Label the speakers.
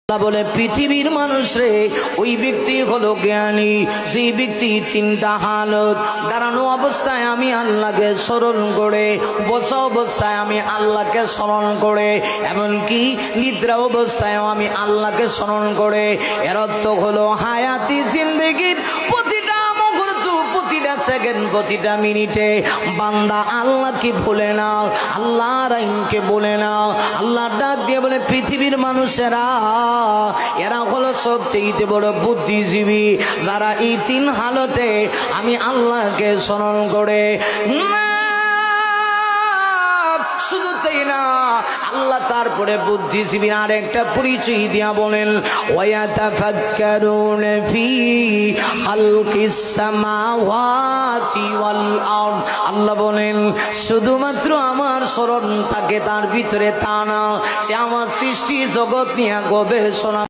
Speaker 1: আল্লাহ বলে পৃথিবীর মানুষ রে, ওই ব্যক্তি হলো জ্ঞানী যে ব্যক্তি তিনটা হালত, দাঁড়ানো অবস্থায় আমি আল্লাহকে স্মরণ করে, বসা অবস্থায় আমি আল্লাহকে স্মরণ করে, এমনকি নিদ্রা অবস্থায়ও আমি আল্লাহকে স্মরণ করে। এর অর্থ হলো হায়াতি জিন্দেগির প্রতিটা মুহূর্ত, প্রতিটা সেকেন্ড, প্রতিটা মিনিটে বান্দা আল্লাহকে ভুলে না, আল্লাহর আইনকে বলে না। আল্লাহ ডাক দিয়ে বলে পৃথিবীর মানুষেরা, এরা হলো সবচেয়ে বড় বুদ্ধিজীবী যারা এই তিন হালতে আমি আল্লাহকে স্মরণ করে। না শুধু তাই না, আল্লাহ তারপরে বুদ্ধিজীবী আরেকটা পরিচয় দিয়া বলেন ওয়ায়াতাফাক্কারুনা ফি খালকিস সামাওয়াতি ওয়াল আরদ। আল্লাহ বলেন শুধুমাত্র আমার স্মরণ থাকে তার ভিতরে তা না, সে আমার সৃষ্টি জগৎ নিয়ে গবেষণা